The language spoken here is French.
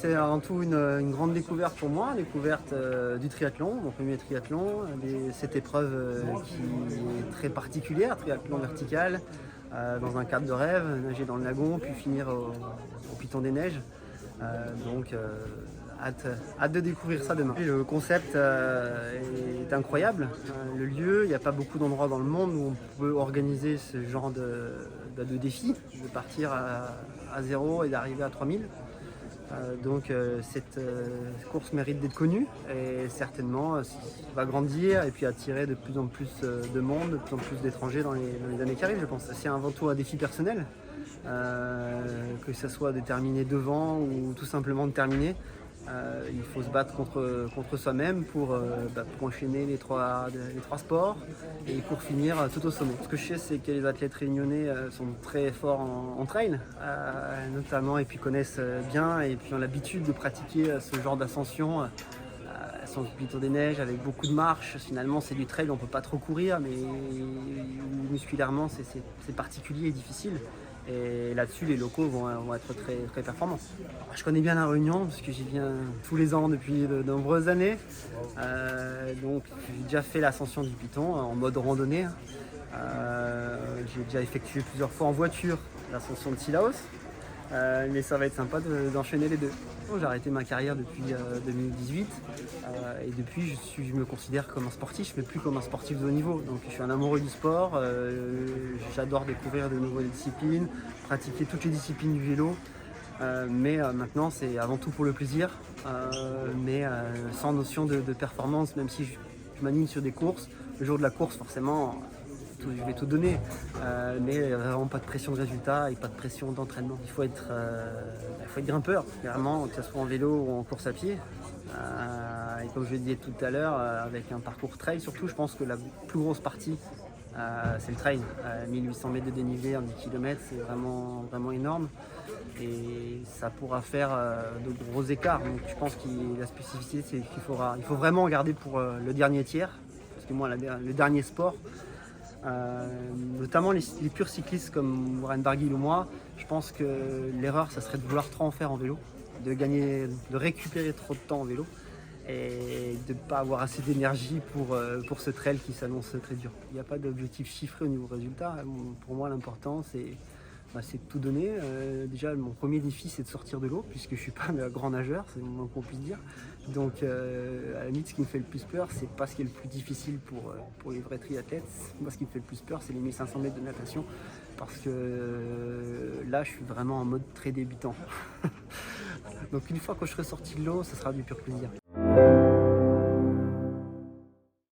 c'est avant tout une grande découverte pour moi, découverte du triathlon, mon premier triathlon, cette épreuve qui est très particulière, triathlon vertical, dans un cadre de rêve, nager dans le lagon, puis finir au Piton des Neiges. Hâte de découvrir ça demain. Le concept est incroyable. Le lieu, il n'y a pas beaucoup d'endroits dans le monde où on peut organiser ce genre de défi, de partir à zéro et d'arriver à 3000. Cette course mérite d'être connue et certainement va grandir et puis attirer de plus en plus de monde, de plus en plus d'étrangers dans les années qui arrivent, je pense. C'est avant tout un défi personnel, que ce soit de terminer devant ou tout simplement de terminer. Il faut se battre contre soi-même pour enchaîner les trois sports et pour finir tout au sommet. Ce que je sais, c'est que les athlètes réunionnais sont très forts en trail, notamment, et puis connaissent bien et puis ont l'habitude de pratiquer ce genre d'ascension. Sur le Piton des Neiges avec beaucoup de marches. Finalement, c'est du trail, on ne peut pas trop courir, mais musculairement, c'est particulier et difficile. Et là-dessus, les locaux vont être très, très performants. Alors, je connais bien la Réunion parce que j'y viens tous les ans depuis de nombreuses années. J'ai déjà fait l'ascension du Piton en mode randonnée. J'ai déjà effectué plusieurs fois en voiture l'ascension de Sillaos. Mais ça va être sympa d'enchaîner les deux. J'ai arrêté ma carrière depuis 2018 et depuis je me considère comme un sportif, mais plus comme un sportif de haut niveau. Donc je suis un amoureux du sport, j'adore découvrir de nouvelles disciplines, pratiquer toutes les disciplines du vélo. Mais maintenant c'est avant tout pour le plaisir, mais sans notion de performance, même si je m'anime sur des courses. Le jour de la course forcément je vais tout donner, mais vraiment pas de pression de résultat et pas de pression d'entraînement. Il faut être grimpeur, clairement, que ce soit en vélo ou en course à pied. Et comme je le disais tout à l'heure, avec un parcours trail, surtout, je pense que la plus grosse partie, c'est le trail. 1800 mètres de dénivelé en 10 km, c'est vraiment, vraiment énorme. Et ça pourra faire de gros écarts. Donc je pense que la spécificité, c'est qu'il faut vraiment regarder pour le dernier tiers. Parce que moi, le dernier sport, notamment les purs cyclistes comme Warren Barguil ou moi, je pense que l'erreur, ça serait de vouloir trop en faire en vélo, de récupérer trop de temps en vélo et de ne pas avoir assez d'énergie pour ce trail qui s'annonce très dur. Il n'y a pas d'objectif chiffré au niveau résultat. Pour moi, l'important, c'est de tout donner. Déjà, mon premier défi, c'est de sortir de l'eau, puisque je ne suis pas un grand nageur, c'est le moins qu'on puisse dire. Donc, à la limite, ce qui me fait le plus peur, c'est pas ce qui est le plus difficile pour les vrais triathlètes. Moi, ce qui me fait le plus peur, c'est les 1500 mètres de natation, parce que là, je suis vraiment en mode très débutant. Donc, une fois que je serai sorti de l'eau, ça sera du pur plaisir.